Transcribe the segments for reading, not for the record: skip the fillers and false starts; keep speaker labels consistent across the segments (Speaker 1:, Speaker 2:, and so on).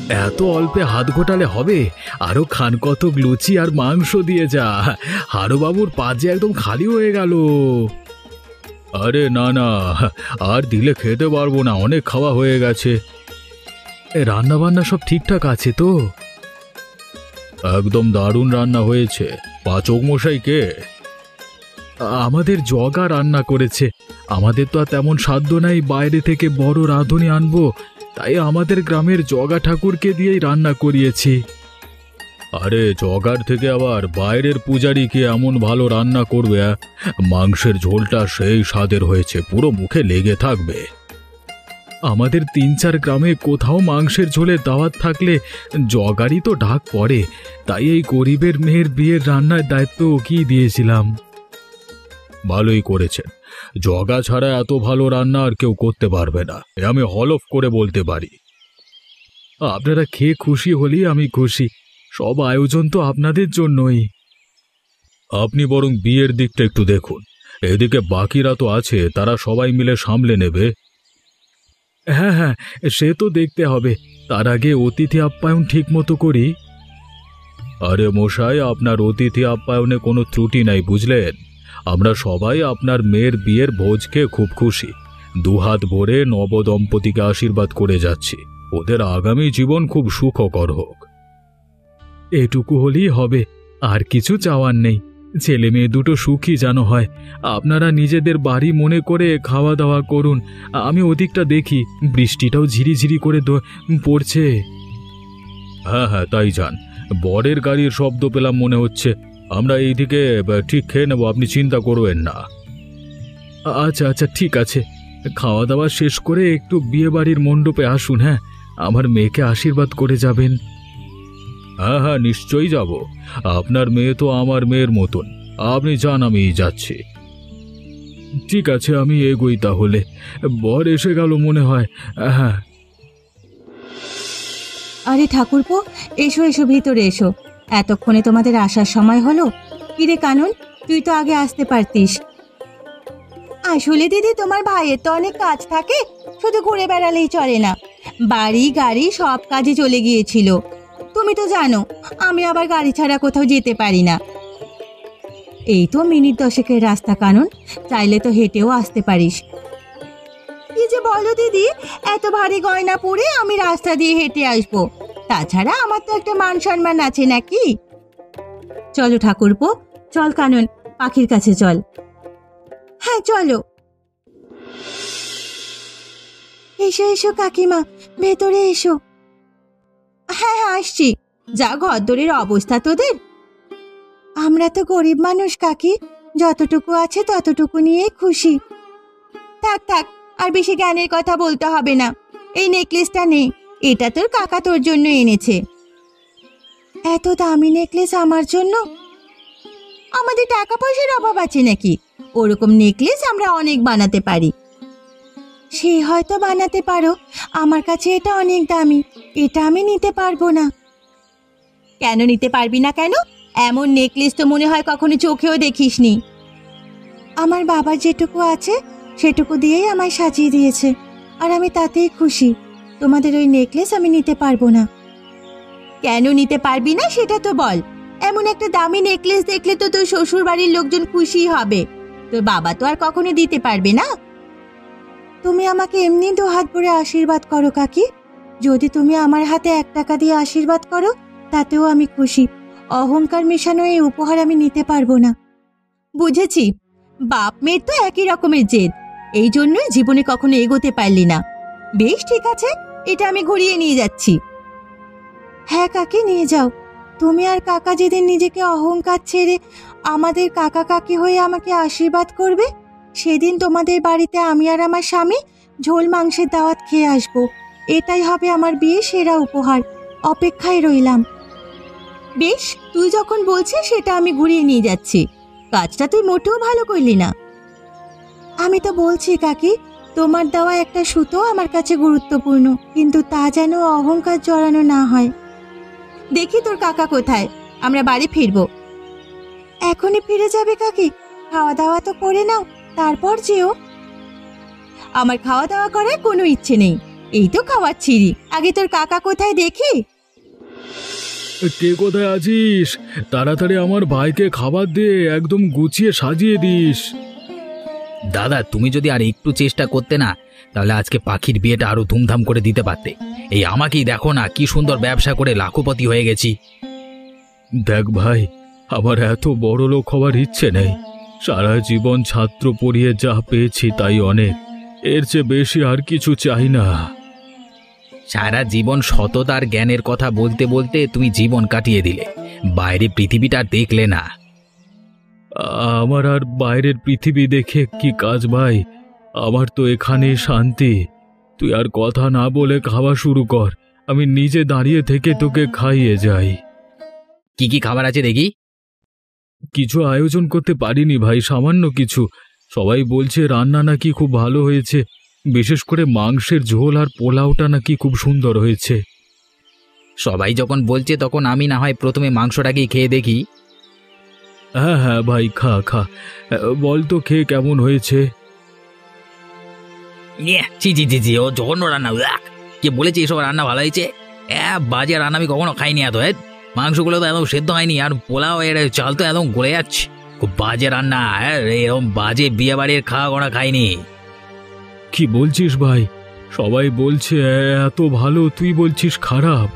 Speaker 1: এত অল্পে হাত ঘোটালে হবে? আরো খান কতক লুচি আর মাংস দিয়ে যা। হারুবাবুর পা যে একদম খালি হয়ে গেল। আরে না না, আর দিলে খেতে পারবো না, অনেক খাওয়া হয়ে গেছে। রান্না বান্না সব ঠিকঠাক আছে তো? একদম দারুণ রান্না হয়েছে। পাচক মশাই কে? আমাদের জগা রান্না করেছে। আমাদের তো আর তেমন সাধ্য নাই বাইরে থেকে বড় রাঁধুনি আনবো, তাই আমাদের গ্রামের জগা ঠাকুরকে দিয়েই রান্না করিয়েছি। আরে জগার থেকে আবার বাইরের পূজারি কি এমন ভালো রান্না করবে? মাংসের ঝোলটা সেই স্বাদের হয়েছে, পুরো মুখে লেগে থাকবে। আমাদের ৩-৪ গ্রামে কোথাও মাংসের ঝোলের দাওয়াত থাকলে জগারই তো ডাক পড়ে, তাই এই গরিবের মেয়ের বিয়ের রান্নার দায়িত্ব ওকেই দিয়েছিলাম। ভালোই করেছেন। জগা ছাড়া এত ভালো রান্না আর কেউ করতে পারবে না, এ আমি হলফ করে বলতে পারি। আপনারা খেয়ে খুশি হলেই আমি খুশি। সব আয়োজন তো আপনাদের জন্যই। আপনি বরং বিয়ের দিকটা একটু দেখুন, এদিকে বাকিরা তো আছে, তারা সবাই মিলে সামলে নেবে। হ্যাঁ হ্যাঁ, সে তো দেখতে হবে। তার আগে অতিথি আপ্যায়ন ঠিক মতো করি। আরে মশাই, আপনার অতিথি আপ্যায়নে কোনো ত্রুটি নাই, বুঝলেন? আমরা সবাই আপনার মেয়ের বিয়ের ভোজ খেয়ে খুব খুশি। দুহাত ভরে নবদম্পতিকে আশীর্বাদ করে যাচ্ছি, ওদের আগামী জীবন খুব সুখকর হোক। এটুকু হলেই হবে, আর কিছু চাওয়ার নেই। ছেলে মেয়ে দুটো সুখী যেন হয়। আপনারা নিজেদের বাড়ি মনে করে খাওয়া দাওয়া করুন, আমি ওদিকটা দেখি। বৃষ্টিটাও ঝিরিঝিরি করে পড়ছে। হ্যাঁ হ্যাঁ, তাই যান। বরের গাড়ির শব্দ পেলাম মনে হচ্ছে। আমরা এইদিকে ঠিক খেয়ে নেব, আপনি চিন্তা করবেন না। আচ্ছা আচ্ছা, ঠিক আছে। খাওয়া দাওয়া শেষ করে একটু বিয়ে বাড়ির মণ্ডপে আসুন। হ্যাঁ, আমার মেয়েকে আশীর্বাদ করে যাবেন। হ্যাঁ হ্যাঁ, নিশ্চয়ই যাব। আপনার মেয়ে তো আমার মেয়ের মতন। আপনি যান, আমি যাচ্ছি। ঠিক আছে, আমি এগোই তাহলে। বর এসে গেল মনে হয়। হ্যাঁ।
Speaker 2: আরে ঠাকুরপো, এসো এসো, ভিতরে এসো। এতক্ষণে তোমাদের আসার সময় হলো? কিরে কানন, তুই তো আগে আসতে পারতিস। আসলে দিদি, তোমার ভাইয়ের তো অনেক কাজ থাকে, শুধু ঘুরে বেড়ালেই চলে না। বাড়ি গাড়ি সব কাজে চলে গিয়েছিল। তুমি তো জানো আমি আবার গাড়ি ছাড়া কোথাও যেতে পারি না। এই তো মিনিট 10-এর রাস্তা কানন, চাইলে তো হেঁটেও আসতে পারিস। কি যে বলো দিদি, এত ভারী গয়না পরে আমি রাস্তা দিয়ে হেঁটে আসবো? তাছাড়া আমার তো একটা মান সম্মান আছে নাকি? চলো ঠাকুরপো, চল কানন, পাখির কাছে চল। হ্যাঁ চলো। এসো এসো কাকিমা, ভেতরে এসো। হ্যাঁ হ্যাঁ, আসছি। যা ঘরদোরের অবস্থা তোদের। আমরা তো গরিব মানুষ কাকি, যতটুকু আছে ততটুকু নিয়ে খুশি। থাক থাক, আর বেশি জ্ঞানের কথা বলতে হবে না। এই নেকলেসটা নে, এটা তোর কাকা তোর জন্য এনেছে। এত দামি নেকলেস আমার জন্য? আমাদের টাকা পয়সার অভাব আছে নাকি? ওরকম নেকলেস আমরা অনেক বানাতে পারি। সে হয়তো বানাতে পারো, আমার কাছে এটা অনেক দামি, এটা আমি নিতে পারবো না। কেন নিতে পারবি না কেন? এমন নেকলেস তো মনে হয় কখনো চোখেও দেখিসনি। আমার বাবার যেটুকু আছে সেটুকু দিয়েই আমায় সাজিয়ে দিয়েছে, আর আমি তাতেই খুশি। তোমাদের ওই নেকলেস আমি নিতে পারবো না। কেন নিতে পারবি না সেটা তো বল। এমন একটা দামি নেকলেস দেখলে তো তোর শ্বশুর বাড়ির লোকজন খুশি হবে, তোর বাবা তো আর কখনো দিতে পারবে না। তুমি আমাকে এমনি দুহাত ভরে আশীর্বাদ করো কাকি। যদি তুমি আমার হাতে 1 টাকা দিয়ে আশীর্বাদ করো, তাতেও আমি খুশি। অহংকার মেশানো এই উপহার আমি নিতে পারবো না। বুঝেছি, বাপ মেয়ের তো একই রকমের জেদ, এই জন্যই জীবনে কখনো এগোতে পারলি না। বেশ ঠিক আছে, এটা আমি ঘুরিয়ে নিয়ে যাচ্ছি। হ্যাঁ কাকি, নিয়ে যাও। তুমি আর কাকা যেদিন নিজেকে অহংকার ছেড়ে আমাদের কাকা কাকি হয়ে আমাকে আশীর্বাদ করবে, সেদিন তোমাদের বাড়িতে আমি আর আমার স্বামী ঝোল মাংসের দাওয়াত খেয়ে আসবো। এটাই হবে আমার বিয়ে সেরা উপহার। অপেক্ষায় রইলাম। বেশ, তুই যখন বলছিস সেটা আমি ঘুরিয়ে নিয়ে যাচ্ছি। কাজটা তুই মোটেও ভালো করলি না। আমি তো বলছি কাকি, তোমার দেওয়া একটা সুতো আমার কাছে গুরুত্বপূর্ণ, কিন্তু তা যেন অহংকার জড়ানো না হয়। দেখি তোর কাকা কোথায়, আমরা বাড়ি ফিরবো। এখনই ফিরে যাবে কাকি? খাওয়া দাওয়া তো করে নাও, তারপর যেও। আমার খাওয়া দাওয়া করার কোনো ইচ্ছে নেই। এই তো খাওয়াচ্ছিরি, আগে তোর কাকা কোথায় দেখি।
Speaker 1: কে কোথায় আছিস? তাড়াতাড়ি আমার ভাইকে খাবার দে, একদম গুছিয়ে সাজিয়ে দিস।
Speaker 3: দাদা, তুমি যদি আর একটু চেষ্টা করতে না, তাহলে আজকে পাখির বিয়েটা আরো ধুমধাম করে দিতে পারতে। এই আমাকেই দেখো না, কি সুন্দর ব্যবসা করে লাখপতি হয়ে গেছি।
Speaker 1: দেখ ভাই, আমার এত বড় লোক হওয়ার ইচ্ছে নেই। সারা জীবন ছাত্র পড়িয়ে যা পেয়েছি তাই অনেক, এর চেয়ে বেশি আর কিছু চাই না।
Speaker 3: সারা জীবন সততার জ্ঞানের কথা বলতে বলতে তুমি জীবন কাটিয়ে দিলে, বাইরে পৃথিবীটা দেখলে না।
Speaker 1: আমার আর বাইরের পৃথিবী দেখে কি কাজ ভাই, আমার তো এখানে শান্তি। তুই আর কথা না বলে খাওয়া শুরু কর, আমি নিজে দাঁড়িয়ে থেকে তোকে খাইয়ে যাই।
Speaker 3: কি কি খাবার আছে দেখি?
Speaker 1: কিছু আয়োজন করতে পারিনি ভাই, সামান্য কিছু। সবাই বলছে রান্না নাকি খুব ভালো হয়েছে, বিশেষ করে মাংসের ঝোল আর পোলাওটা নাকি খুব সুন্দর হয়েছে।
Speaker 3: সবাই যখন বলছে তখন আমি না হয় প্রথমে মাংসটাকেই খেয়ে দেখি।
Speaker 1: হ্যাঁ হ্যাঁ ভাই, খা খা, বল তো খেয়ে কেমন হয়েছে।
Speaker 3: জি জি জি জি, ও জঘন্য রান্না। কে বলেছে এসব রান্না ভালো হয়েছে? বাজে রান্না আমি কখনো খাইনি। এত মাংসগুলো তো একদম সেদ্ধ হয়নি, আর পোলাও এর চাল তো একদম গলে যাচ্ছে। খুব বাজে রান্না, এরকম বাজে বিয়ে বাড়ির খাওয়া গোড়া খাইনি।
Speaker 1: কি বলছিস ভাই? সবাই বলছে এত ভালো, তুই বলছিস খারাপ?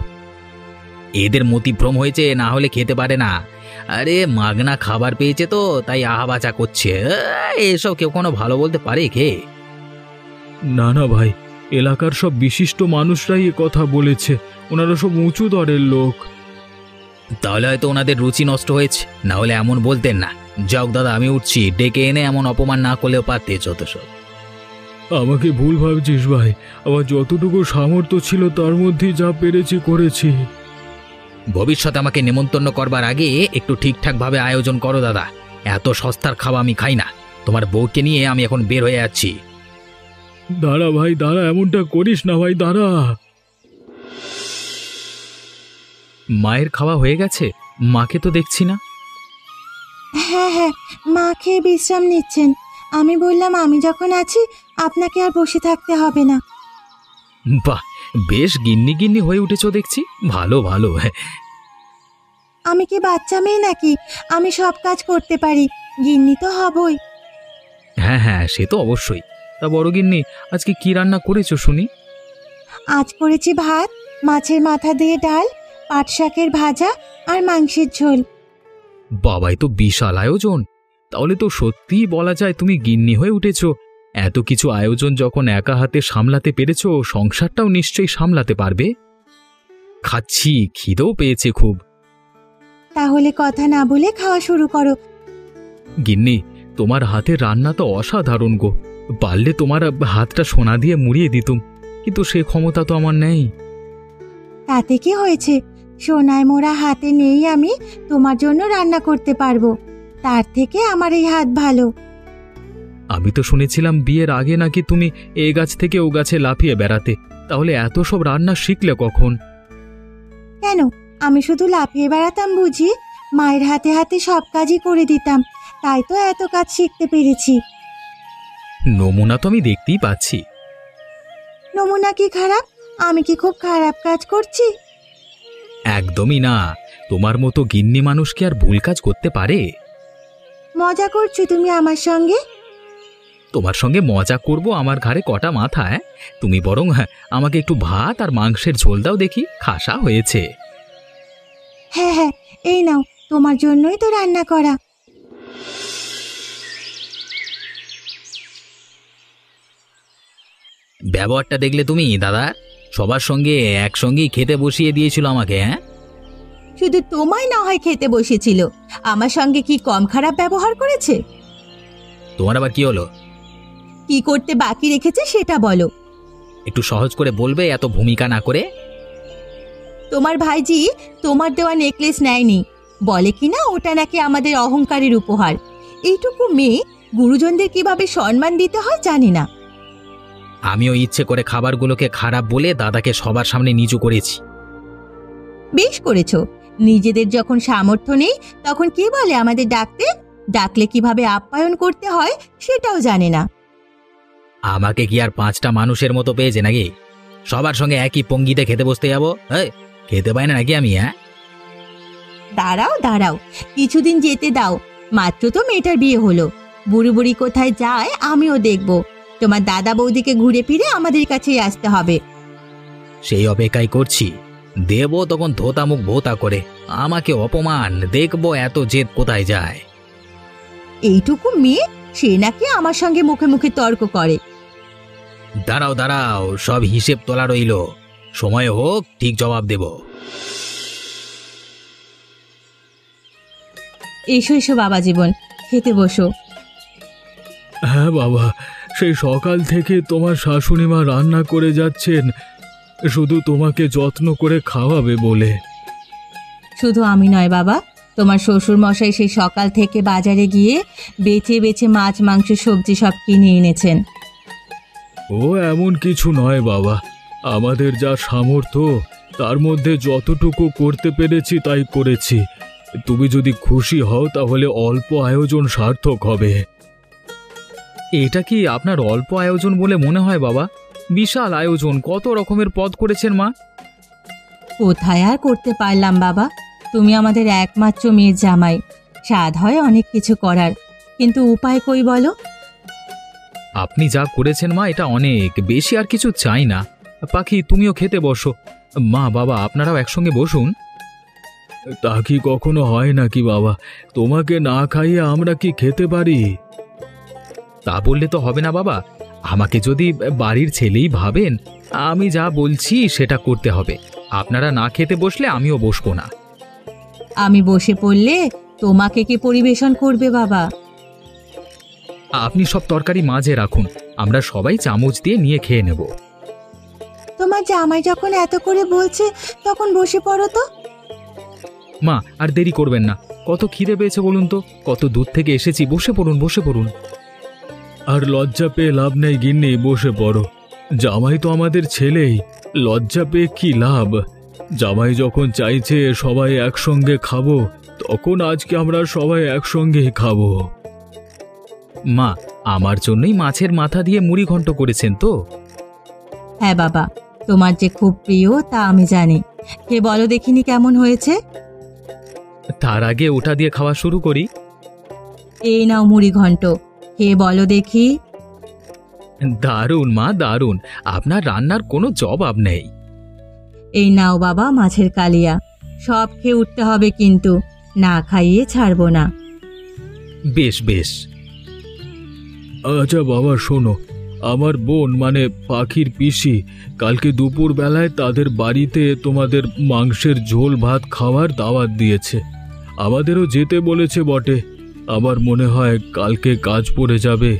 Speaker 3: এদের মতিভ্রম হয়েছে, না হলে খেতে পারে না। আরে মাগনা খাবার পেয়েছে তো তাই আহাবাচা করছে। এসব কেউ কোনো ভালো বলতে পারে খেয়ে?
Speaker 1: না না ভাই, এলাকার সব বিশিষ্ট মানুষরাই এ কথা বলেছে, ওনারা সব উঁচু দরের লোক।
Speaker 3: তাহলে হয়তো ওনাদের রুচি নষ্ট হয়েছে, না হলে এমন বলতেন না। যাও দাদা, আমি উঠছি, ডেকে এনে এমন অপমান না করলেও পারতে। যত সব
Speaker 1: আমাকে ভুল ভাবছিস ভাই, আমার যতটুকু সামর্থ্য ছিল তার মধ্যে যা পেরেছি করেছি।
Speaker 3: ভবিষ্যতে আমাকে নেমন্তন্ন করবার আগে একটু ঠিকঠাক ভাবে আয়োজন করো দাদা। এত সস্তার খাওয়া আমি খাই না। তোমার বউকে নিয়ে আমি এখন বের হয়ে যাচ্ছি।
Speaker 1: দাঁড়া ভাই দাঁড়া, এমনটা করিস না ভাই, দাঁড়া।
Speaker 3: মায়ের খাওয়া হয়ে গেছে? মাকে তো দেখছি না।
Speaker 2: হ্যাঁ হ্যাঁ, মা খেয়ে বিশ্রাম নিচ্ছেন। আমি বললাম আমি যখন আছি আপনাকে আর বসে থাকতে হবে না।
Speaker 3: বাহ, বেশ গিন্নি গিন্নি হয়ে উঠেছ দেখছি। ভালো ভালো।
Speaker 2: আমি কি বাচ্চা মেয়ে নাকি? আমি সব কাজ করতে পারি, গিন্নি তো হবই।
Speaker 3: হ্যাঁ হ্যাঁ, সে তো অবশ্যই। তা বড় গিন্নি, আজকে কি রান্না করেছো শুনি?
Speaker 2: আজ করেছি ভাত, মাছের মাথা দিয়ে ডাল, পাট শাকের ভাজা আর মাংসের ঝোল।
Speaker 3: বাবাই তো বিশাল আয়োজন। তাহলে তো সত্যিই বলা যায় তুমি গিন্নি হয়ে উঠেছ। এত কিছু আয়োজন যখন একা হাতে সামলাতে পেরেছ, সংসারটাও নিশ্চয়ই সামলাতে পারবে। খাচ্ছি, খিদেও পেয়েছে খুব।
Speaker 2: তাহলে কথা না বলে খাওয়া শুরু করো।
Speaker 1: গিন্নি, তোমার হাতের রান্না তো অসাধারণ গো। পারলে তোমার হাতটা সোনা দিয়ে মুড়িয়ে দিতুম, কিন্তু সে ক্ষমতা তো আমার নেই।
Speaker 2: তাতে কি হয়েছে? সোনায় মোড়া হাতে নেই আমি তোমার জন্য রান্না করতে পারবো, তার থেকে আমার এই হাত ভালো।
Speaker 1: আমি তো শুনেছিলাম বিয়ের আগে নাকি তুমি এ গাছ থেকে ও গাছে লাফিয়ে বেড়াতে, তাহলে এত সব রান্না শিখলে কখন?
Speaker 2: কেন, আমি শুধু লাফিয়ে বেড়াতাম বুঝি? মায়ের হাতে হাতে সব কাজই করে দিতাম, তাই তো এত কাজ শিখতে পেরেছি।
Speaker 1: নমুনা তো আমি দেখতেই পাচ্ছি।
Speaker 2: নমুনা কি খারাপ? আমি কি খুব খারাপ কাজ করছি?
Speaker 1: একদমই না, তোমার মতো গিন্নি মানুষ কি আর ভুল কাজ করতে পারে?
Speaker 2: মজা করছো তুমি আমার সঙ্গে?
Speaker 1: তোমার সঙ্গে মজা করব আমার ঘাড়ে কটা মাথা? তুমি বরং আমাকে একটু ভাত আর মাংসের ঝোল দাও দেখি, খাসা হয়েছে।
Speaker 2: হ্যাঁ হ্যাঁ, এই নাও, তোমার জন্যই তো রান্না করা।
Speaker 3: ব্যবহারটা দেখলে তুমি দাদা? সবার সঙ্গে একসঙ্গেই খেতে বসিয়ে দিয়েছিল আমাকে।
Speaker 2: শুধু তোমায় না হয় খেতে বসেছিল, আমার সঙ্গে কি কম খারাপ ব্যবহার করেছে?
Speaker 3: তোমার আবার কি হলো?
Speaker 2: কি করতে বাকি রেখেছে সেটা বলো।
Speaker 3: একটু সহজ করে বলবে, এত ভূমিকা না করে।
Speaker 2: তোমার ভাইজি তোমার দেওয়া নেকলেস নেয়নি, বলে কিনা ওটা নাকি আমাদের অহংকারের উপহার। এইটুকু মেয়ে গুরুজনদের কিভাবে সম্মান দিতে হয় জানি না।
Speaker 3: আমিও ইচ্ছে করে খাবারগুলোকে খারাপ বলে দাদাকে সবার সামনে নিচু করেছি।
Speaker 2: বেশ করেছো। নিজেদের যখন সামর্থ্য নেই তখন কে বলে আমাদের ডাকতে? ডাকলে কিভাবে আপ্যায়ন করতে হয় সেটাও জানে না।
Speaker 3: আমাকে কি আর 5টা মানুষের মতো পেয়েছে নাকি? সবার সঙ্গে একই পঙ্গিতে খেতে বসতে যাবো? খেতে পাই না নাকি আমি?
Speaker 2: দাঁড়াও দাঁড়াও, কিছুদিন যেতে দাও। মাত্র তো মেয়েটার বিয়ে হলো, বুড়ি বুড়ি কোথায় যায় আমিও দেখব। তোমার দাদা বৌদিকে ঘুরে ফিরে আমাদের কাছেই আসতে হবে।
Speaker 3: সেই অপেক্ষাই করছি। দেব তখন ধোতা মুখ ভোতা করে আমাকে অপমান, দেখবো এত জেদ কোথায় যায়।
Speaker 2: এইটুকু মেয়ে, সে নাকি আমার সঙ্গে মুখে মুখে তর্ক করে।
Speaker 3: দাঁড়াও দাঁড়াও, সব হিসেব তোলা রইল, সময় হোক ঠিক জবাব দেব।
Speaker 2: এসো এসো বাবা জীবন, খেতে বসো।
Speaker 1: হ্যাঁ বাবা, সেই সকাল থেকে তোমার শাশুড়ি মা রান্না করে যাচ্ছেন শুধু তোমাকে যত্ন করে খাওয়াবে বলে।
Speaker 2: শুধু আমি নয় বাবা, তোমার শ্বশুর মশাই সেই সকাল থেকে বাজারে গিয়ে বেছে বেছে মাছ মাংস সবজি সব কিনে এনেছেন।
Speaker 1: ও এমন কিছু নয় বাবা, আমাদের যা সামর্থ্য তার মধ্যে যতটুকু করতে পেরেছি তাই করেছি। তুমি যদি খুশি হও তাহলে অল্প আয়োজন সার্থক হবে। এটা কি আপনার অল্প আয়োজন বলে মনে হয় বাবা? বিশাল আয়োজন, কত রকমের পদ করেছেন মা।
Speaker 2: কোথায় আর করতে পারলাম বাবা, তুমি আমাদের একমাত্র মেয়ের জামাই, স্বাদ হয় অনেক কিছু করার, কিন্তু উপায় কই বলো?
Speaker 1: আপনি যা করেছেন মা, এটা অনেক বেশি, আর কিছু চাই না। পাখি, তুমিও খেতে বসো। মা বাবা আপনারাও একসঙ্গে বসুন। তা কি কখনো হয় নাকি বাবা? তোমাকে না খাইয়ে আমরা কি খেতে পারি? তা বললে তো হবে না বাবা, আমাকে যদি বাড়ির ছেলেই ভাবেন, আমি যা বলছি সেটা করতে হবে। আপনারা না খেতে বসলে আমিও বসবো না।
Speaker 2: আমি বসে পড়লে তোমাকে কে পরিবেশন করবে বাবা?
Speaker 1: আপনি সব তরকারি মাঝে রাখুন, আমরা সবাই চামচ দিয়ে নিয়ে খেয়ে নেব।
Speaker 2: তোমার জামাই যখন এত করে বলছে তখন বসে পড়ো তো।
Speaker 1: মা আর দেরি করবেন না, কত খিদে পেয়েছে বলুন তো, কত দূর থেকে এসেছি। বসে পড়ুন, বসে পড়ুন। আর লজ্জা পেয়ে লাভ নেই গিন্নি, বসে পড়ো। জামাই তো আমাদের ছেলেই, লজ্জা পেয়ে কি লাভ? জামাই যখন চাইছে সবাই একসঙ্গে খাবো, তখন আজকে আমরা সবাই একসঙ্গেই খাবো। মা, আমার জন্যই মাছের মাথা দিয়ে মুড়ি ঘন্ট করেছেন তো?
Speaker 2: হ্যাঁ বাবা, তোমার যে খুব প্রিয় তা আমি জানি। কে বলো দেখিনি কেমন হয়েছে?
Speaker 1: তার আগে ওটা দিয়ে খাওয়া শুরু করি।
Speaker 2: এই নাও মুড়ি ঘন্ট, কে বলো দেখি।
Speaker 1: দারুণ মা, দারুণ, আপনার রান্নার কোনো জবাব নেই।
Speaker 2: এই নাও বাবা মাছের কালিয়া, সব খেয়ে উঠতে হবে কিন্তু, না খাইয়ে ছাড়বো না।
Speaker 1: বেশ বেশ। আচ্ছা বাবা শোনো, আমার বোন মানে পাখির পিসি কালকে দুপুর বেলায় তাদের বাড়িতে তোমাদের মাংসের ঝোল ভাত খাওয়ার দাওয়াত দিয়েছে। আমাদেরও যেতে বলেছে বটে, আমার মনে হয় কালকে কাজ পড়ে যাবে।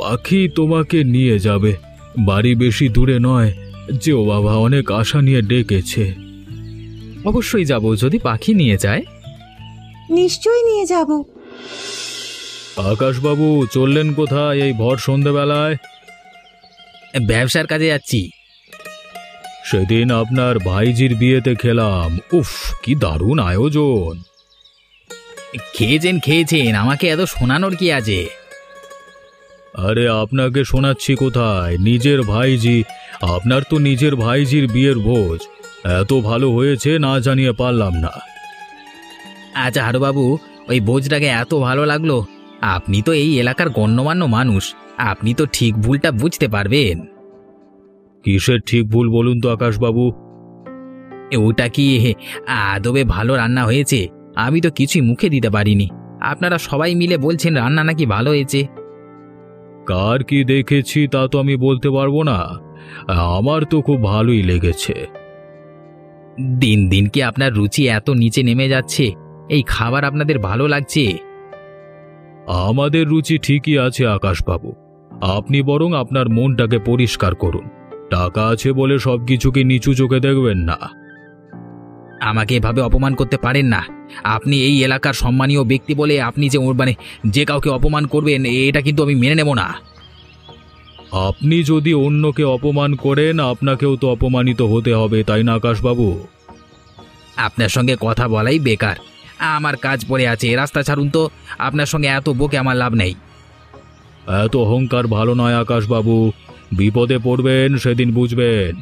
Speaker 1: পাখি তোমাকে নিয়ে যাবে, বাড়ি বেশি দূরে নয়। যেও বাবা, অনেক আশা নিয়ে ডেকেছে। অবশ্যই যাব, যদি পাখি নিয়ে যায়।
Speaker 2: নিশ্চয়ই নিয়ে যাব।
Speaker 1: আকাশবাবু চললেন কোথায় এই ভর সন্ধেবেলায়?
Speaker 3: ব্যবসার কাজে যাচ্ছি।
Speaker 1: সেদিন আপনার ভাইজির বিয়েতে খেলাম, উফ কি দারুণ আয়োজন।
Speaker 3: খেয়েছেন খেয়েছেন, আমাকে এত শোনানোর কি আছে?
Speaker 1: আরে আপনাকে শোনাচ্ছি কোথায়, নিজের ভাইজি, আপনার তো নিজের ভাইজির বিয়ের ভোজ, এত ভালো হয়েছে না জানিয়ে পারলাম না।
Speaker 3: আচ্ছা হারুবাবু, ওই ভোজটাকে এত ভালো লাগলো। আপনি তো এই এলাকার গণ্যমান্য মানুষ, আপনি তো ঠিক ভুলটা বুঝতে পারবেন।
Speaker 1: কিসের ঠিক ভুল বলুন তো আকাশবাবু?
Speaker 3: ওটা কি আদবে ভালো রান্না হয়েছে? আমি তো কিছুই মুখে দিতে পারিনি। আপনারা সবাই মিলে বলছেন রান্না নাকি ভালো হয়েছে।
Speaker 1: কার কি দেখেছি তা তো আমি বলতে পারবো না, আমার তো খুব ভালোই লেগেছে।
Speaker 3: দিন দিন কি আপনার রুচি এত নিচে নেমে যাচ্ছে? এই খাবার আপনাদের ভালো লাগছে?
Speaker 1: আমাদের রুচি ঠিকই আছে আকাশবাবু, আপনি বরং আপনার মনটাকে পরিষ্কার করুন। টাকা আছে বলে সবকিছুকে নিচু চোখে দেখবেন না।
Speaker 3: আমাকে এভাবে অপমান করতে পারেন না। আপনি এই এলাকার সম্মানীয় ব্যক্তি বলে আপনি যে মানে যে কাউকে অপমান করবেন, এটা কিন্তু আমি মেনে নেব না।
Speaker 1: আপনি যদি অন্যকে অপমান করেন আপনাকেও তো অপমানিত হতে হবে, তাই না আকাশবাবু?
Speaker 3: আপনার সঙ্গে কথা বলাই বেকার, আমার কাজ পড়ে আছে, রাস্তা ছাড়ুন তো। আপনার সঙ্গে এত বকে আমার লাভ নেই।
Speaker 1: এত অহংকার ভালো নয় আকাশবাবু, বিপদে পড়বেন সেদিন বুঝবেন।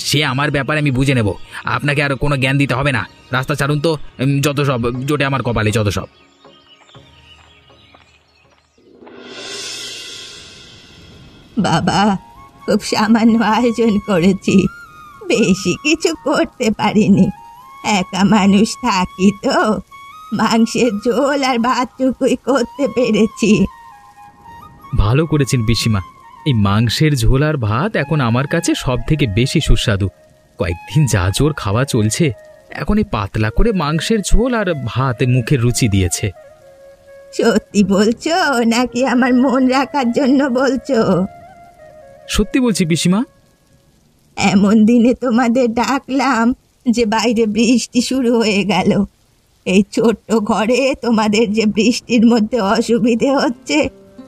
Speaker 3: সে আমার ব্যাপারে আমি বুঝে নেব, আপনাকে আর কোনো জ্ঞান দিতে হবে না। রাস্তা ছাড়ুন তো, যত সব জোটে আমার কপালে, যত সব।
Speaker 2: বাবা, খুব সামান্য আয়োজন করেছি, বেশি কিছু করতে পারিনি। একা মানুষ থাকি তো, মাংসের ঝোল আর ভাতটুকুই করতে পেরেছি।
Speaker 1: ভালো করেছেন পিসিমা। এই মাংসের ঝোল আর ভাত এখন আমার কাছে সব থেকে বেশি সুস্বাদু। কয়েকদিন যা জোর খাওয়া চলছে, এখন এই পাতলা করে মাংসের ঝোল আর ভাত মুখের রুচি দিয়েছে।
Speaker 2: সত্যি বলছো নাকি আমার মন রাখার জন্য বলছো?
Speaker 1: সত্যি বলছি পিসিমা।
Speaker 2: এমন দিনে তোমাদের ডাকলাম যে বাইরে বৃষ্টি শুরু হয়ে গেল। এই ছোট্ট ঘরে তোমাদের যে বৃষ্টির মধ্যে অসুবিধে হচ্ছে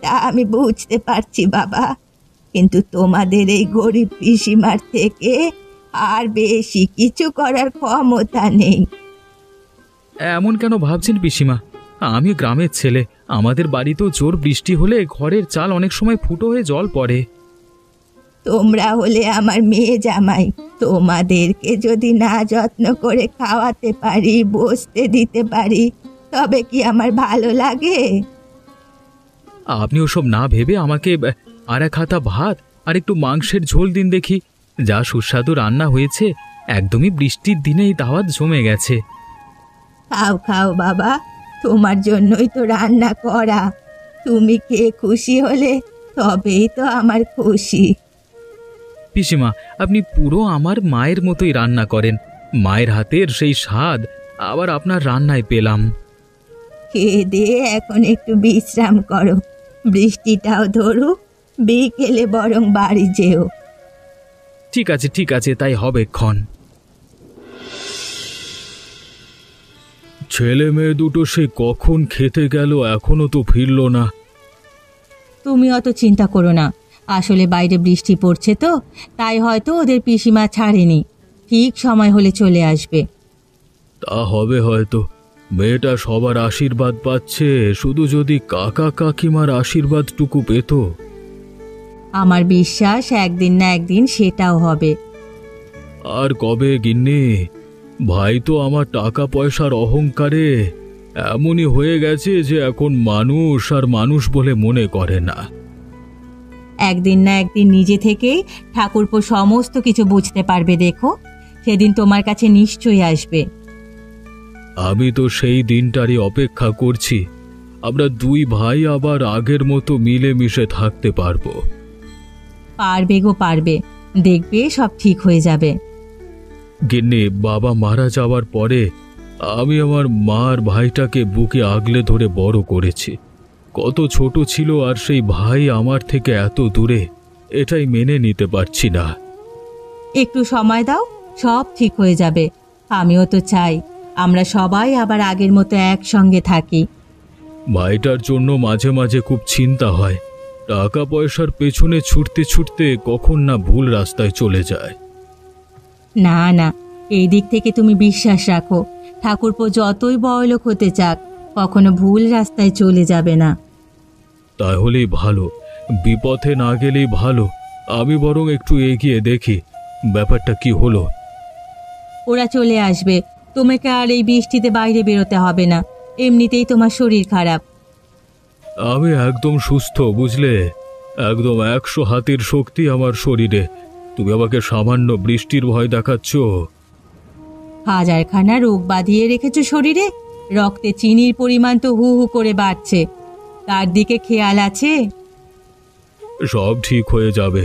Speaker 2: তা আমি বুঝতে পারছি বাবা, কিন্তু তোমাদের এই গরিব পিসিমার থেকে আর বেশি কিছু করার ক্ষমতা নেই।
Speaker 1: এমন কেন ভাবছেন পিসিমা? আমি গ্রামের ছেলে, আমাদের বাড়িতেও জোর বৃষ্টি হলে ঘরের চাল অনেক সময় ফুটো হয়ে জল পড়ে।
Speaker 2: তোমরা হলে আমার মেয়ে জামাই, তোমাদেরকে যদি না যত্ন করে খাওয়াতে পারি, বসতে দিতে পারি, তবে কি আমার ভালো লাগে?
Speaker 1: আপনি ওসব না ভেবে আমাকে আর এক হাতা ভাত আর একটু মাংসের ঝোল দিন দেখি। যা সুস্বাদু রান্না হয়েছে, একদমই বৃষ্টির দিনেই দাওয়াত জমে গেছে।
Speaker 2: খাও খাও বাবা, তোমার জন্যই তো রান্না করা। তুমি খেয়ে খুশি হলে তবেই তো আমার খুশি।
Speaker 1: পিসিমা, আপনি পুরো আমার মায়ের মতোই রান্না করেন। মায়ের হাতের সেই স্বাদ আবার আপনার রান্নায় পেলাম।
Speaker 2: খেয়ে দিয়ে এখন একটু বিশ্রাম করো, বৃষ্টিটাও ধরুক, বিকেলে বরং বাড়ি যেও।
Speaker 1: ঠিক আছে ঠিক আছে, তাই হবে ক্ষণ। ছেলে মেয়ে দুটো সে কখন খেতে গেল, এখনো তো ফিরল না।
Speaker 2: তুমি অত চিন্তা করো না, আসলে বাইরে বৃষ্টি পড়ছে তো, তাই হয়তো ওদের পিসিমা ছাড়েনি। ঠিক সময় হলে চলে আসবে।
Speaker 1: তা হবে হয়তো। মেয়েটা সবার আশীর্বাদ পাচ্ছে, শুধু যদি কাকা কাকিমার আশীর্বাদটুকু পেত।
Speaker 2: আমার বিশ্বাস একদিন না একদিন সেটাও হবে।
Speaker 1: আর কবে গিন্নি? ভাই তো আমার টাকা পয়সার অহংকারে এমনই হয়ে গেছে যে এখন মানুষ আর মানুষ বলে মনে করে না।
Speaker 2: একদিন না একদিন নিজে থেকেই ঠাকুরপো সমস্ত কিছু বুঝতে পারবে, দেখো, সেদিন তোমার কাছে নিশ্চয়ই আসবে।
Speaker 1: আমি তো সেই দিনটারই অপেক্ষা করছি। আমরা দুই ভাই আবার আগের মতো মিলেমিশে থাকতে পারবো।
Speaker 2: পারবে গো পারবে, দেখবে সব ঠিক হয়ে যাবে।
Speaker 1: গিন্নি, বাবা মারা যাওয়ার পরে আমি আমার মার ভাইটাকে বুকে আগলে ধরে বড় করেছি। কত ছোট ছিল, আর সেই ভাই আমার থেকে এত দূরে, এটাই মেনে নিতে পারছি না।
Speaker 2: একটু সময় দাও, সব ঠিক হয়ে যাবে। আমিও তো চাই আমরা সবাই আবার আগের মতো একসঙ্গে থাকি।
Speaker 1: ভাইটার জন্য মাঝে মাঝে খুব চিন্তা হয়। টাকা পয়সার পেছনে ছুটতে ছুটতে কখন না ভুল রাস্তায় চলে যায়।
Speaker 2: না না, এই দিক থেকে তুমি বিশ্বাস রাখো, ঠাকুরপো যতই বড়লোক হতে চাক, কখনো ভুল রাস্তায় চলে যাবে না।
Speaker 1: তাহলেই ভালো, বিপথে না গেলেই ভালো। আমি বরং একটু এগিয়ে দেখি ব্যাপারটা কি হলো।
Speaker 2: ওরা চলে আসবে, তোমাকে আর এই বৃষ্টিতে বাইরে বেরোতে হবে না। এমনিতেই তোমার শরীর খারাপ।
Speaker 1: আমি একদম সুস্থ, বুঝলে, একদম 100 হাতির শক্তি আমার শরীরে। তুমি আমাকে সামান্য বৃষ্টির ভয় দেখাচ্ছ?
Speaker 2: হাজারখানা রোগ বাঁধিয়ে রেখেছো শরীরে, রক্তে চিনির পরিমাণ তো হু হু করে বাড়ছে, তার দিকে খেয়াল আছে?
Speaker 1: সব ঠিক হয়ে যাবে।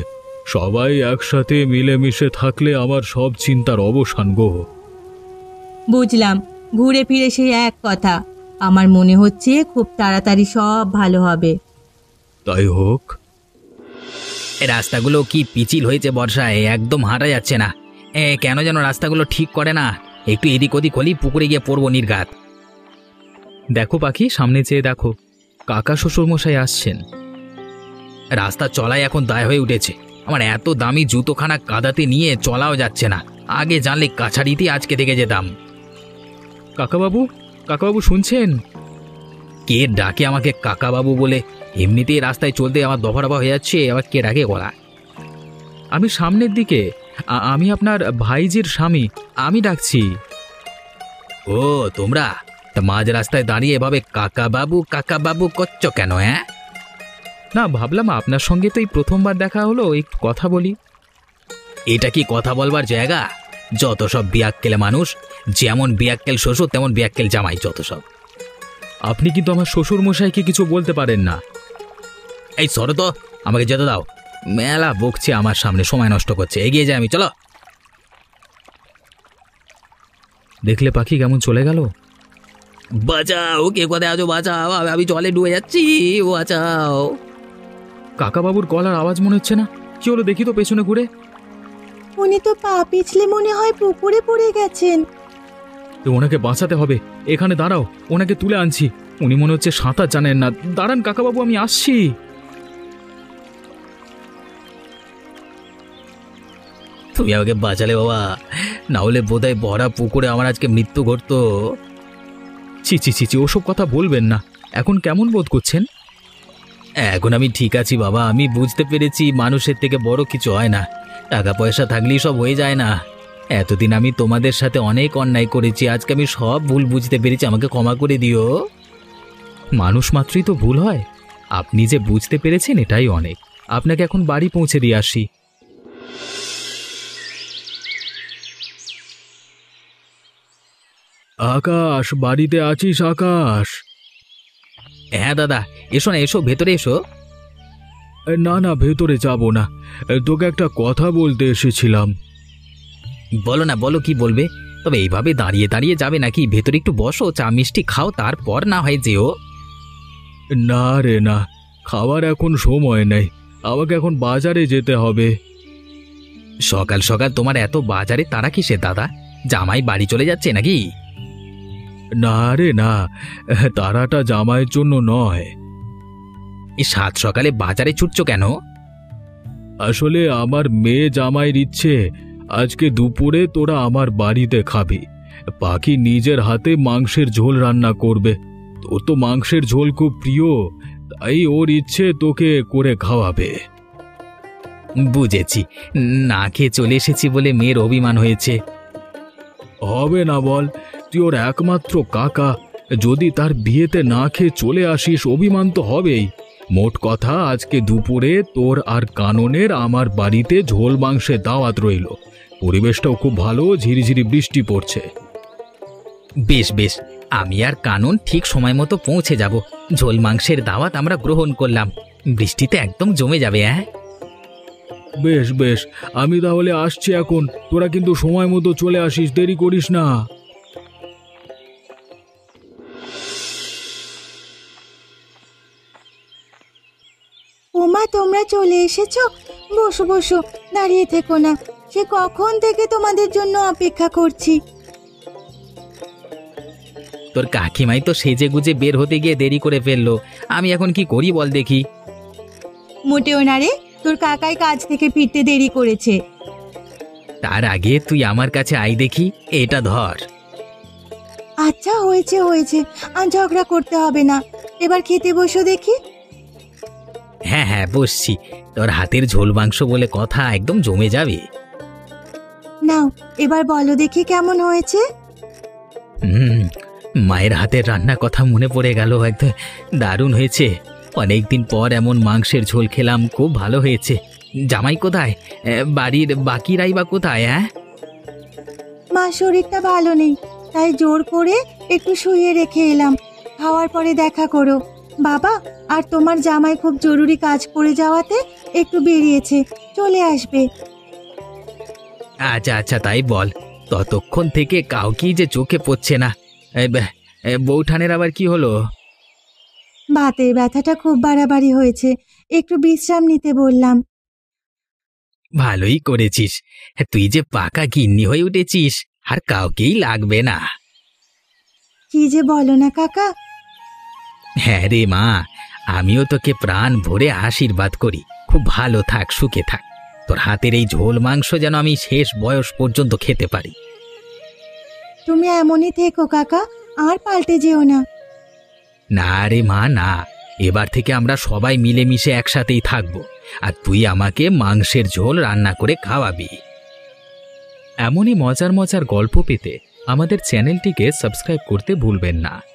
Speaker 1: সবাই একসাথে মিলেমিশে থাকলে আমার সব চিন্তার অবসান গো।
Speaker 2: বুঝলাম, ঘুরে ফিরে সেই এক কথা। আমার মনে হচ্ছে খুব তাড়াতাড়ি সব ভালো হবে।
Speaker 1: তাই হোক।
Speaker 3: এই রাস্তাগুলো কি পিচিল হয়েছে বর্ষায়, একদম হাঁটা যাচ্ছে না। কেন যেন রাস্তাগুলো ঠিক করে না। একটু এদিক ওদিক হলেই পুকুরে গিয়ে পড়বো নির্ঘাত।
Speaker 1: দেখো পাখি, সামনে চেয়ে দেখো, কাকা শ্বশুর মশাই আসছেন।
Speaker 3: রাস্তা চলাই এখন দায় হয়ে উঠেছে। আমার এত দামি জুতোখানা কাদাতে নিয়ে চলাও যাচ্ছে না। আগে জানলে কাছারিতেই আজকে থেকে যেতাম।
Speaker 1: কাকাবাবু, কাকাবাবু শুনছেন?
Speaker 3: কে ডাকে আমাকে কাকাবাবু বলে? এমনিতেই রাস্তায় চলতে আমার দফা রফা হয়ে যাচ্ছে, আবার কে ডাকে গলা?
Speaker 1: আমি সামনের দিকে আমি আপনার ভাইজির স্বামী, আমি ডাকছি।
Speaker 3: ও তোমরা, তা মাঝ রাস্তায় দাঁড়িয়ে এভাবে কাকা বাবু করছো কেন? হ্যাঁ,
Speaker 1: না, ভাবলাম আপনার সঙ্গে তো এই প্রথমবার দেখা হলো, একটু কথা বলি।
Speaker 3: এটা কি কথা বলবার জায়গা? যত সব বিয়াক্কেল মানুষ, যেমন বিয়াক্কেল শ্বশুর তেমন বিয়াক্কেল জামাই, যত সব।
Speaker 1: আপনি কিন্তু আমার শ্বশুর মশাইকে কিছু বলতে পারেন না।
Speaker 3: এই সরো তো, আমাকে যেতে দাও। মেলা বকছে আমার সামনে, সময় নষ্ট করছে। এগিয়ে যাই আমি, চলো।
Speaker 1: দেখলে পাখি কেমন চলে গেল।
Speaker 3: বাঁচাও, কে কোথায় আছো? বাঁচাও, আমি জলে ডুবে যাচ্ছি, বাঁচাও।
Speaker 1: কাকাবাবুর গলার আওয়াজ মনে হচ্ছে না, কি হলো দেখি তো পেছনে ঘুরে।
Speaker 2: উনি তো পা পিছলে মনে হয় পুকুরে পড়ে গেছেন।
Speaker 1: তো ওনাকে বাঁচাতে হবে, এখানে দাঁড়াও, ওনাকে তুলে আনছি। উনি মনে হচ্ছে সাঁতার জানেন না। দাঁড়ান কাকাবাবু, আমি আসছি।
Speaker 3: তুমি আমাকে বাঁচালে বাবা, না হলে বোধহয় ভরা পুকুরে আমার আজকে মৃত্যু ঘটতো।
Speaker 1: ছি ছি ছি ছি, ওসব কথা বলবেন না। এখন কেমন বোধ করছেন?
Speaker 3: এখন আমি ঠিক আছি বাবা, আমি বুঝতে পেরেছি মানুষের থেকে বড় কিছু হয় না। টাকা পয়সা থাকলেই সব হয়ে যায় না। এতদিন আমি তোমাদের সাথে অনেক অন্যায় করেছি, আজকে আমি সব ভুল বুঝতে পেরেছি, আমাকে ক্ষমা করে দিও।
Speaker 1: মানুষ মাত্রই তো ভুল হয়, আপনি যে বুঝতে পেরেছেন এটাই অনেক। আপনাকে এখন বাড়ি পৌঁছে দিয়ে আসি। আকাশ, বাড়িতে আছিস আকাশ?
Speaker 3: হ্যাঁ দাদা, এসো না, এসো, ভেতরে এসো।
Speaker 1: না না, ভেতরে যাব না, তোকে একটা কথা বলতে এসেছিলাম।
Speaker 3: বলো না, বলো, কি বলবে? তবে এইভাবে দাঁড়িয়ে দাঁড়িয়ে যাবে নাকি? ভেতরে একটু বসো, চা মিষ্টি খাও, তারপর না হয় যেও।
Speaker 1: না রে না, খাওয়ার এখন সময় নেই, আমাকে এখন বাজারে যেতে হবে।
Speaker 3: সকাল সকাল তোমার এত বাজারে তারা কিসে দাদা? জামাই বাড়ি চলে যাচ্ছে নাকি?
Speaker 1: না রে না, তারাটা জামাইয়ের জন্য নয়।
Speaker 3: এই সাত সকালে বাজারে ছুটছো কেন?
Speaker 1: আসলে আমার মেয়ে জামাইয়ের ইচ্ছে, আজকে দুপুরে তোরা আমার বাড়িতে খাবি। পাখি নিজের হাতে মাংসের ঝোল রান্না করবে। তোর তো মাংসের ঝোল খুব প্রিয়, তাই ওর ইচ্ছে তোকে করে খাওয়াবে।
Speaker 3: বুঝেছি, না খেয়ে চলে এসেছি বলে মেয়ের অভিমান হয়েছে।
Speaker 1: হবে না বল, তুই ওর একমাত্র কাকা, যদি তার বিয়েতে না খেয়ে চলে আসিস অভিমান তো হবেই। মোট কথা, আজকে দুপুরে তোর আর কাননের আমার বাড়িতে ঝোল মাংসের দাওয়াত রইল। পরিবেশটাও খুব ভালো, ঝিরিঝিরি বৃষ্টি পড়ছে।
Speaker 3: বেশ বেশ, আমি আর কানন ঠিক সময় মতো পৌঁছে যাব। ঝোল মাংসের দাওয়াত আমরা গ্রহণ করলাম, বৃষ্টিতে একদম জমে যাবে। হ্যাঁ
Speaker 1: বেশ বেশ, আমি তাহলে আসছি এখন, তোরা কিন্তু সময় মতো চলে আসিস, দেরি করিস না।
Speaker 2: ওমা, তোমরা চলে এসেছো? বসো বসো, দাঁড়িয়ে থেকো না, সে কখন থেকে তোমাদের জন্য অপেক্ষা করছি।
Speaker 3: তোর কাকিমাই তো সেজে গুজে বের হতে গিয়ে দেরি করে ফেললো, আমি এখন কি করি বল দেখি।
Speaker 2: মোটেও না রে, তোর কাকাই কাজ থেকে ফিরতে দেরি করেছে।
Speaker 3: তার আগে তুই আমার কাছে আই দেখি, এটা ধর।
Speaker 2: আচ্ছা, হয়েছে হয়েছে, আর ঝগড়া করতে হবে না, এবার খেতে বসো দেখি।
Speaker 3: হ্যাঁ হ্যাঁ, বসছি। তোর হাতের ঝোল মাংস বলে কথা, একদম জমে যাবে।
Speaker 2: নাও, এবার বলো দেখি কেমন হয়েছে।
Speaker 3: মায়ের হাতের রান্না কথা মনে পড়ে গেল, একদম দারুণ হয়েছে। অনেকদিন পর এমন মাংসের ঝোল খেলাম, খুব ভালো হয়েছে। জামাই কোথায়? বাড়ির বাকিরাই বা কোথায়? হ্যাঁ,
Speaker 2: মা শরীরটা ভালো নেই, তাই জোর করে একটু শুইয়ে রেখে এলাম। খাওয়ার পরে দেখা করো। বাবা আর তোমার জামাই খুব জরুরি কাজ পড়ে যাওয়াতে একটু বেরিয়েছে, চলে আসবে।
Speaker 3: আচ্ছা আচ্ছা, তাই বল। ততক্ষণ থেকে কাউকেই যে চোখে পড়ছে না। বৌঠানের আবার কি হলো?
Speaker 2: বাতের ব্যথাটা খুব বাড়াবাড়ি হয়েছে, একটু বিশ্রাম নিতে বললাম।
Speaker 3: ভালোই করেছিস, তুই যে পাকা গিন্নি হয়ে উঠেছিস, আর কাউকেই লাগবে না।
Speaker 2: কি যে বলো না কাকা।
Speaker 3: হ্যাঁ রে মা, আমিও তোকে প্রাণ ভরে আশীর্বাদ করি। খুব ভালো থাক, সুখে থাক। তোর হাতের এই ঝোল মাংস যেন আমি শেষ বয়স পর্যন্ত খেতে পারি।
Speaker 2: তুমি এমনই থেকো কাকা, আর পাল্টে যেও না।
Speaker 3: না রে মা না, এবার থেকে আমরা সবাই মিলেমিশে একসাথেই থাকবো, আর তুই আমাকে মাংসের ঝোল রান্না করে খাওয়াবি।
Speaker 1: এমনই মজার মজার গল্প পেতে আমাদের চ্যানেলটিকে সাবস্ক্রাইব করতে ভুলবেন না।